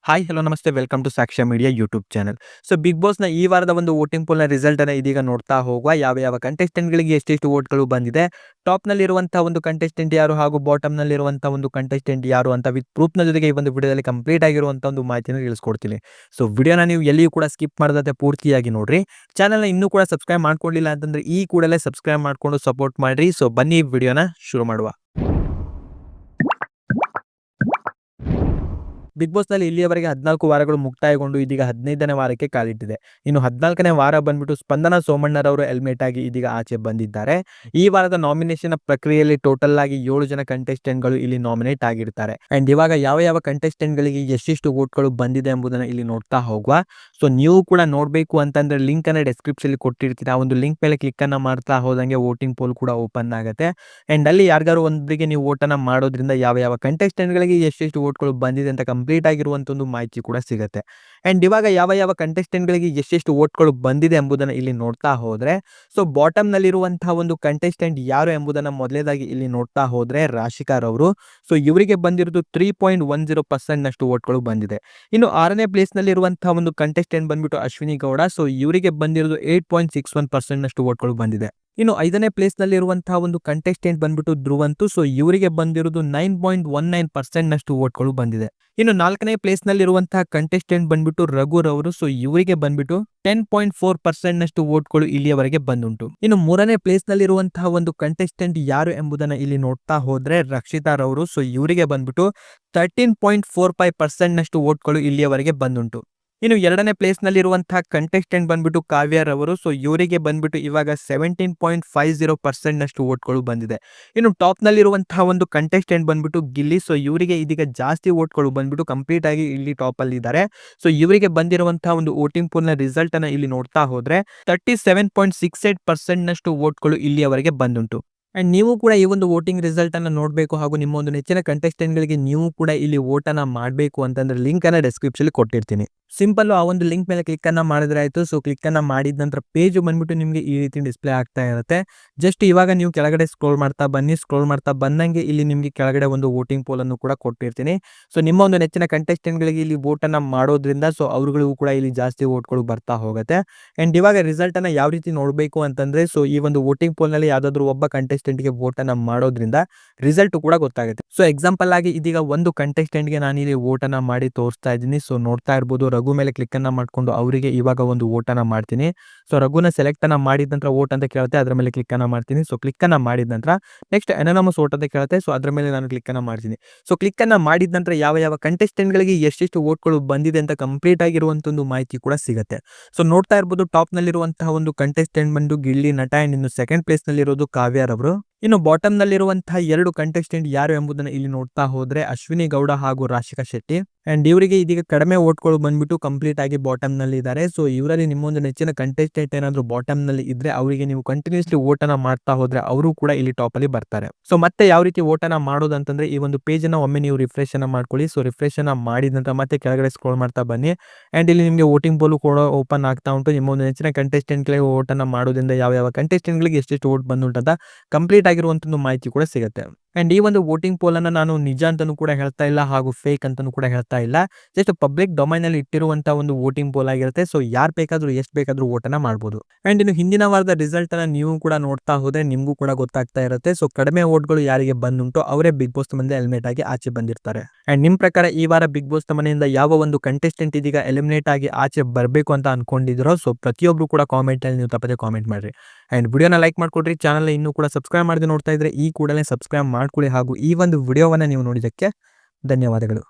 Hi hello ನಮಸ್ತೆ welcome to Sakshya media YouTube channel. So big ಬಾಸ್ನ ಈ ವಾರದ ಒಂದು ವೋಟಿಂಗ್ ಪೋಲ್ನ ರಿಸಲ್ಟನ್ನು ಇದೀಗ ನೋಡ್ತಾ ಹೋಗುವ. ಯಾವ ಕಂಟೆಸ್ಟೆಂಟ್ಗಳಿಗೆ ಎಷ್ಟೆಷ್ಟು ವೋಟ್ಗಳು ಬಂದಿದೆ, ಟಾಪ್ನಲ್ಲಿರುವಂತಹ ಒಂದು ಕಂಟೆಸ್ಟೆಂಟ್ ಯಾರು ಹಾಗೂ ಬಾಟಮ್ನಲ್ಲಿರುವಂತಹ ಒಂದು ಕಂಟೆಸ್ಟೆಂಟ್ ಯಾರು ಅಂತ ವಿತ್ ಪ್ರೂಫ್ನ ಜೊತೆಗೆ ಈ ಒಂದು ವಿಡಿಯೋದಲ್ಲಿ ಕಂಪ್ಲೀಟ್ ಆಗಿರುವಂಥ ಒಂದು ಮಾಹಿತಿಯನ್ನು ತಿಳಿಸ್ಕೊಡ್ತೀನಿ. ಸೊ ವಿಡಿಯೋನ ನೀವು ಎಲ್ಲಿಯೂ ಕೂಡ ಸ್ಕಿಪ್ ಮಾಡದಂತೆ ಪೂರ್ತಿಯಾಗಿ ನೋಡ್ರಿ. ಚಾನಲ್ನ ಇನ್ನೂ ಕೂಡ ಸಬ್ಸ್ಕ್ರೈಬ್ ಮಾಡ್ಕೊಳ್ಳಿಲ್ಲ ಅಂತಂದ್ರೆ ಈ ಕೂಡಲೇ ಸಬ್ಸ್ಕ್ರೈಬ್ ಮಾಡ್ಕೊಂಡು ಸಪೋರ್ಟ್ ಮಾಡಿರಿ. ಸೊ ಬನ್ನಿ ವಿಡಿಯೋನ ಶುರು ಮಾಡುವ. ಬಿಗ್ ಬಾಸ್ನಲ್ಲಿ ಇಲ್ಲಿಯವರೆಗೆ 14 ವಾರಗಳು ಮುಕ್ತಾಯಗೊಂಡು ಇದೀಗ 15ನೇ ವಾರಕ್ಕೆ ಕಾಲಿಟ್ಟಿದೆ. ಇನ್ನು 14ನೇ ವಾರ ಬಂದ್ಬಿಟ್ಟು ಸ್ಪಂದನ ಸೋಮಣ್ಣರವರು ಎಲಿಮಿನೇಟ್ ಆಗಿ ಇದೀಗ ಆಚೆ ಬಂದಿದ್ದಾರೆ. ಈ ವಾರದ ನಾಮಿನೇಷನ್ ಪ್ರಕ್ರಿಯೆಯಲ್ಲಿ ಟೋಟಲ್ ಆಗಿ 7 ಜನ ಕಂಟೆಸ್ಟೆಂಟ್ಗಳು ಇಲ್ಲಿ ನಾಮಿನೇಟ್ ಆಗಿರ್ತಾರೆ. ಅಂಡ್ ಇವಾಗ ಯಾವ ಕಂಟೆಸ್ಟೆಂಟ್ಗಳಿಗೆ ಎಷ್ಟೆಷ್ಟು ವೋಟ್ಗಳು ಬಂದಿದೆ ಎಂಬುದನ್ನು ಇಲ್ಲಿ ನೋಡ್ತಾ ಹೋಗುವ. ಸೊ ನೀವು ಕೂಡ ನೋಡಬೇಕು ಅಂತಂದ್ರೆ ಲಿಂಕ್ ಅನ್ನ ಡಿಸ್ಕ್ರಿಪ್ಷನ್ ಕೊಟ್ಟಿರ್ತೀನಿ. ಆ ಒಂದು ಲಿಂಕ್ ಮೇಲೆ ಕ್ಲಿಕ್ ಅನ್ನ ಮಾಡ್ತಾ ಹೋದಂಗೆ ವೋಟಿಂಗ್ ಪೋಲ್ ಕೂಡ ಓಪನ್ ಆಗುತ್ತೆ. ಅಂಡ್ ಅಲ್ಲಿ ಯಾರಿಗಾರು ಒಂದರಿಗೆ ನೀವು ವೋಟ್ ಅನ್ನ ಮಾಡೋದ್ರಿಂದ ಯಾವ ಕಂಟೆಸ್ಟೆಂಟ್ಗಳಿಗೆ ಎಷ್ಟೆಷ್ಟು ವೋಟ್ಗಳು ಬಂದಿದೆ ಅಂತ ಕಂಪ್ಲೀಟ್ ಆಗಿರುವಂತ ಒಂದು ಮಾಹಿತಿ ಕೂಡ ಸಿಗುತ್ತೆ. ಅಂಡ್ ಇವಾಗ ಯಾವ ಕಂಟೆಸ್ಟೆಂಟ್ಗಳಿಗೆ ಎಷ್ಟೆಷ್ಟು ವೋಟ್ಗಳು ಬಂದಿದೆ ಎಂಬುದನ್ನು ಇಲ್ಲಿ ನೋಡ್ತಾ ಹೋದ್ರೆ, ಸೊ ಬಾಟಮ್ ನಲ್ಲಿರುವಂತಹ ಒಂದು ಕಂಟೆಸ್ಟೆಂಟ್ ಯಾರು ಎಂಬುದನ್ನ ಮೊದಲೇದಾಗಿ ಇಲ್ಲಿ ನೋಡ್ತಾ ಹೋದ್ರೆ ರಾಶಿಕಾರ್ ಅವರು. ಸೊ ಇವರಿಗೆ ಬಂದಿರೋದು 3.10% ನಷ್ಟು ವೋಟ್ಗಳು ಬಂದಿದೆ. ಇನ್ನು 6ನೇ ಪ್ಲೇಸ್ ನಲ್ಲಿರುವಂತಹ ಒಂದು ಕಂಟೆಸ್ಟೆಂಟ್ ಬಂದ್ಬಿಟ್ಟು ಅಶ್ವಿನಿ ಗೌಡ. ಸೊ ಇವರಿಗೆ ಬಂದಿರೋದು 8.61% ನಷ್ಟು ವೋಟ್ಗಳು ಬಂದಿದೆ. ಇನ್ನು 5ನೇ ಪ್ಲೇಸ್ ನಲ್ಲಿರುವಂತಹ ಒಂದು ಕಂಟೆಸ್ಟೆಂಟ್ ಬಂದ್ಬಿಟ್ಟು ಧ್ರುವಂತು. ಸೊ ಇವರಿಗೆ ಬಂದಿರೋದು 9.19% ನಷ್ಟು ವೋಟ್ಗಳು ಬಂದಿದೆ. ಇನ್ನು 4ನೇ ಪ್ಲೇಸ್ ನಲ್ಲಿರುವಂತಹ ಕಂಟೆಸ್ಟೆಂಟ್ ಬಂದ್ಬಿಟ್ಟು ರಘುರವರು. ಸೊ ಇವರಿಗೆ ಬಂದ್ಬಿಟ್ಟು 10.4% ನಷ್ಟು ವೋಟ್ಗಳು ಇಲ್ಲಿಯವರೆಗೆ ಬಂದುಂಟು. ಇನ್ನು 3ನೇ ಪ್ಲೇಸ್ ನಲ್ಲಿರುವಂತಹ ಒಂದು ಕಂಟೆಸ್ಟೆಂಟ್ ಯಾರು ಎಂಬುದನ್ನ ಇಲ್ಲಿ ನೋಡ್ತಾ ಹೋದ್ರೆ ರಕ್ಷಿತಾರವರು. ಸೊ ಇವರಿಗೆ ಬಂದ್ಬಿಟ್ಟು 13.45% ನಷ್ಟು ವೋಟ್ಗಳು ಇಲ್ಲಿಯವರೆಗೆ ಬಂದುಂಟು. ಇನ್ನು 2ನೇ ಪ್ಲೇಸ್ ನಲ್ಲಿರುವಂತಹ ಕಂಟೆಸ್ಟೆಂಟ್ ಬಂದ್ಬಿಟ್ಟು ಕಾವ್ಯರವರು. ಸೊ ಇವರಿಗೆ ಬಂದ್ಬಿಟ್ಟು ಇವಾಗ 17.50% ನಷ್ಟು ವೋಟ್ಗಳು ಬಂದಿದೆ. ಇನ್ನು ಟಾಪ್ ನಲ್ಲಿರುವಂತಹ ಒಂದು ಕಂಟೆಸ್ಟೆಂಟ್ ಬಂದ್ಬಿಟ್ಟು ಗಿಲ್ಲಿ. ಸೊ ಇವರಿಗೆ ಇದೀಗ ಜಾಸ್ತಿ ವೋಟ್ಗಳು ಬಂದ್ಬಿಟ್ಟು ಕಂಪ್ಲೀಟ್ ಆಗಿ ಇಲ್ಲಿ ಟಾಪ್ ಅಲ್ಲಿ ಇದ್ದಾರೆ. ಸೊ ಇವರಿಗೆ ಬಂದಿರುವಂತಹ ಒಂದು ವೋಟಿಂಗ್ ಪೋಲ್ ನ ರಿಸಲ್ಟ್ ಅನ್ನ ಇಲ್ಲಿ ನೋಡ್ತಾ ಹೋದ್ರೆ 37.68% ನಷ್ಟು ವೋಟ್ಗಳು ಇಲ್ಲಿಯವರೆಗೆ ಬಂದುಂಟು. ಅಂಡ್ ನೀವು ಕೂಡ ಈ ಒಂದು ವೋಟಿಂಗ್ ರಿಸಲ್ಟ್ ಅನ್ನ ನೋಡಬೇಕು ಹಾಗೂ ನಿಮ್ಮ ಒಂದು ನೆಚ್ಚಿನ ಕಂಟೆಸ್ಟೆಂಟ್ ಗಳಿಗೆ ನೀವು ಕೂಡ ಇಲ್ಲಿ ವೋಟ್ ಅನ್ನ ಮಾಡಬೇಕು ಅಂತಂದ್ರೆ ಲಿಂಕ್ ಅನ್ನ ಡಿಸ್ಕ್ರಿಪ್ಷನ್ ಕೊಟ್ಟಿರ್ತೀನಿ. ಸಿಂಪಲ್ ಆ ಒಂದು ಲಿಂಕ್ ಮೇಲೆ ಕ್ಲಿಕ್ ಅನ್ನ ಮಾಡಿದ್ರೆ ಆಯ್ತು. ಸೊ ಕ್ಲಿಕ್ ಅನ್ನ ಮಾಡಿದ ನಂತರ ಪೇಜ್ ಬಂದ್ಬಿಟ್ಟು ನಿಮಗೆ ಈ ರೀತಿ ಡಿಸ್ಪ್ಲೇ ಆಗ್ತಾ ಇರುತ್ತೆ. ಜಸ್ಟ್ ಇವಾಗ ನೀವು ಕೆಳಗಡೆ ಸ್ಕ್ರೋಲ್ ಮಾಡ್ತಾ ಬನ್ನಿ. ಸ್ಕ್ರೋಲ್ ಮಾಡ್ತಾ ಬಂದಂಗೆ ಇಲ್ಲಿ ನಿಮಗೆ ಕೆಳಗಡೆ ಒಂದು ವೋಟಿಂಗ್ ಪೋಲ್ ಅನ್ನು ಕೂಡ ಕೊಟ್ಟಿರ್ತೀನಿ. ಸೊ ನಿಮ್ಮ ಒಂದು ನೆಚ್ಚಿನ ಕಂಟೆಸ್ಟೆಂಟ್ ಗಳಿಗೆ ಇಲ್ಲಿ ವೋಟ್ ಅನ್ನ ಮಾಡೋದ್ರಿಂದ ಸೊ ಅವ್ರುಗಳಿಗೂ ಕೂಡ ಇಲ್ಲಿ ಜಾಸ್ತಿ ವೋಟ್ಗಳು ಬರ್ತಾ ಹೋಗುತ್ತೆ. ಅಂಡ್ ಇವಾಗ ರಿಸಲ್ಟ್ ಅನ್ನ ಯಾವ ರೀತಿ ನೋಡಬೇಕು ಅಂತಂದ್ರೆ, ಸೊ ಈ ಒಂದು ವೋಟಿಂಗ್ ಪೋಲ್ ನಲ್ಲಿ ಯಾವ್ದಾದ್ರು ಒಬ್ಬ ಕಂಟೆಸ್ಟೆಂಟ್ ಗೆ ವೋಟ್ ಅನ್ನ ಮಾಡೋದ್ರಿಂದ ರಿಸಲ್ಟ್ ಕೂಡ ಗೊತ್ತಾಗುತ್ತೆ. ಸೊ ಎಕ್ಸಾಂಪಲ್ ಆಗಿ ಇದೀಗ ಒಂದು ಕಂಟೆಸ್ಟೆಂಟ್ ಗೆ ನಾನು ಇಲ್ಲಿ ವೋಟ್ ಅನ್ನ ಮಾಡಿ ತೋರಿಸ್ತಾ ಇದ್ದೀನಿ. ಸೊ ನೋಡ್ತಾ ಇರ್ಬೋದು, ರಘು ಮೇಲೆ ಕ್ಲಿಕ್ ಅನ್ನ ಮಾಡ್ಕೊಂಡು ಅವರಿಗೆ ಇವಾಗ ಒಂದು ವೋಟ್ ಅನ್ನ ಮಾಡ್ತೀನಿ. ಸೊ ರಘುನ ಸೆಲೆಕ್ಟ್ ಅನ್ನ ಮಾಡಿದ ನಂತರ ವೋಟ್ ಅಂತ ಕೇಳುತ್ತೆ, ಅದರ ಮೇಲೆ ಕ್ಲಿಕ್ ಅನ್ನ ಮಾಡ್ತೀನಿ. ಸೊ ಕ್ಲಿಕ್ ಅನ್ನ ಮಾಡಿದ ನಂತರ ನೆಕ್ಸ್ಟ್ ಅನಾನಮಸ್ ವೋಟ್ ಅಂತ ಕೇಳುತ್ತೆ. ಸೊ ಅದರ ಮೇಲೆ ನಾನು ಕ್ಲಿಕ್ ಅನ್ನ ಮಾಡ್ತೀನಿ. ಸೊ ಕ್ಲಿಕ್ ಅನ್ನ ಮಾಡಿದ ನಂತರ ಯಾವ ಕಂಟೆಸ್ಟೆಂಟ್ ಗಳಿಗೆ ಎಷ್ಟೆಷ್ಟು ವೋಟ್ಗಳು ಬಂದಿದೆ ಅಂತ ಕಂಪ್ಲೀಟ್ ಆಗಿರುವಂತ ಒಂದು ಮಾಹಿತಿ ಕೂಡ ಸಿಗುತ್ತೆ. ಸೊ ನೋಡ್ತಾ ಇರ್ಬೋದು, ಟಾಪ್ ನಲ್ಲಿರುವಂತಹ ಒಂದು ಕಂಟೆಸ್ಟೆಂಟ್ ಬಂದು ಗಿಲ್ಲಿ ನಟ. ಅಂಡ್ ಇನ್ನು ಸೆಕೆಂಡ್ ಪ್ಲೇಸ್ ನಲ್ಲಿರೋದು ಕಾವ್ಯರವರು. ಇನ್ನು ಬಾಟಮ್ ನಲ್ಲಿರುವಂತಹ 2 ಕಂಟೆಸ್ಟೆಂಟ್ ಯಾರು ಎಂಬುದನ್ನ ಇಲ್ಲಿ ನೋಡ್ತಾ ಹೋದ್ರೆ ಅಶ್ವಿನಿ ಗೌಡ ಹಾಗೂ ರಾಶಿಕಾ ಶೆಟ್ಟಿ. ಅಂಡ್ ಇವರಿಗೆ ಇದೀಗ ಕಡಿಮೆ ವೋಟ್ಗಳು ಬಂದ್ಬಿಟ್ಟು ಕಂಪ್ಲೀಟ್ ಆಗಿ ಬಾಟಮ್ ನಲ್ಲಿ ಇದ್ದಾರೆ. ಸೊ ಇವರಲ್ಲಿ ನಿಮ್ಮೊಂದು ನೆಚ್ಚಿನ ಕಂಟೆಸ್ಟೆಂಟ್ ಏನಾದ್ರು ಬಾಟಮ್ ನಲ್ಲಿ ಇದ್ರೆ ಅವರಿಗೆ ನೀವು ಕಂಟಿನ್ಯೂಸ್ಲಿ ವೋಟ್ ಅನ್ನ ಮಾಡ್ತಾ ಹೋದ್ರೆ ಅವರು ಕೂಡ ಇಲ್ಲಿ ಟಾಪ್ ಅಲ್ಲಿ ಬರ್ತಾರೆ. ಸೊ ಮತ್ತೆ ಯಾವ ರೀತಿ ವೋಟ್ ಅನ್ನ ಮಾಡೋದು ಅಂತಂದ್ರೆ, ಈ ಒಂದು ಪೇಜ್ ಅನ್ನ ಒಮ್ಮೆ ನೀವು ರಿಫ್ರೆಶ್ ಅನ್ನ ಮಾಡ್ಕೊಳ್ಳಿ. ಸೊ ರಿಫ್ರೆಶ್ ಅನ್ನ ಮಾಡಿದ ನಂತರ ಮತ್ತೆ ಕೆಳಗಡೆ ಸ್ಕ್ರೋಲ್ ಮಾಡ್ತಾ ಬನ್ನಿ. ಅಂಡ್ ಇಲ್ಲಿ ನಿಮಗೆ ವೋಟಿಂಗ್ ಪೋಲ್ ಕೂಡ ಓಪನ್ ಆಗ್ತಾ ಉಂಟು. ನಿಮ್ಮ ಒಂದು ನೆಚ್ಚಿನ ಕಂಟೆಸ್ಟೆಂಟ್ ಗಳಿಗೆ ವೋಟ್ ಅನ್ನ ಮಾಡೋದ್ರಿಂದ ಯಾವ ಕಂಟೆಸ್ಟೆಂಟ್ ಗಳಿಗೆ ಎಷ್ಟೆಷ್ಟು ವೋಟ್ ಬಂದುಂಟು ಅಂತ ಕಂಪ್ಲೀಟ್ ಆಗಿರುವಂತ ಒಂದು ಮಾಹಿತಿ ಕೂಡ ಸಿಗುತ್ತೆ. ಅಂಡ್ ಈ ಒಂದು ವೋಟಿಂಗ್ ಪೋಲ್ ಅನ್ನ ನಾನು ನಿಜ ಅಂತಾನೂ ಕೂಡ ಹೇಳ್ತಾ ಇಲ್ಲ ಹಾಗೂ ಫೇಕ್ ಅಂತಾನೂ ಕೂಡ ಹೇಳ್ತಾ ಇಲ್ಲ. ಜಸ್ಟ್ ಪಬ್ಲಿಕ್ ಡೊಮೈನ್ ಅಲ್ಲಿ ಇಟ್ಟಿರುವಂತಹ ಒಂದು ವೋಟಿಂಗ್ ಪೋಲ್ ಆಗಿರುತ್ತೆ. ಸೊ ಯಾರು ಬೇಕಾದ್ರೂ ಎಷ್ಟು ಬೇಕಾದ್ರೂ ವೋಟ್ ಅನ್ನ ಮಾಡಬಹುದು. ಅಂಡ್ ಇನ್ನು ಹಿಂದಿನ ವಾರದ ರಿಸಲ್ಟ್ ಅನ್ನ ನೀವು ಕೂಡ ನೋಡ್ತಾ ಹೋದ್ರೆ ನಿಮ್ಗೂ ಕೂಡ ಗೊತ್ತಾಗ್ತಾ ಇರುತ್ತೆ. ಸೊ ಕಡಿಮೆ ವೋಟ್ಗಳು ಯಾರಿಗೆ ಬಂದುಂಟು ಅವರೇ ಬಿಗ್ ಬಾಸ್ ಮನೆಯಿಂದ ಎಲಿಮಿನೇಟ್ ಆಗಿ ಆಚೆ ಬಂದಿರ್ತಾರೆ. ಅಂಡ್ ನಿಮ್ ಪ್ರಕಾರ ಈ ವಾರ ಬಿಗ್ ಬಾಸ್ ಮನೆಯಿಂದ ಯಾವ ಒಂದು ಕಂಟೆಸ್ಟೆಂಟ್ ಇದೀಗ ಎಲಿಮಿನೇಟ್ ಆಗಿ ಆಚೆ ಬರಬೇಕು ಅಂತ ಅನ್ಕೊಂಡಿದ್ರು? ಸೊ ಪ್ರತಿಯೊಬ್ರು ಕೂಡ ಕಾಮೆಂಟ್ ಅಲ್ಲಿ ನೀವು ತಪ್ಪದೆ ಕಾಮೆಂಟ್ ಮಾಡ್ರಿ. ಅಂಡ್ ವಿಡಿಯೋನ ಲೈಕ್ ಮಾಡ್ಕೊಡ್ರಿ. ಚಾನಲ್ ಇನ್ನೂ ಕೂಡ ಸಬ್ಸ್ಕ್ರೈಬ್ ಮಾಡದೆ ನೋಡ್ತಾ ಇದ್ರೆ ಈ ಕೂಡಲೇ ಸಬ್ಸ್ಕ್ರೈಬ್ ಮಾಡ್ಕೊಳ್ಳಿ ಹಾಗೂ ಈ ಒಂದು ವಿಡಿಯೋವನ್ನ ನೀವು ನೋಡಿದ್ದಕ್ಕೆ ಧನ್ಯವಾದಗಳು.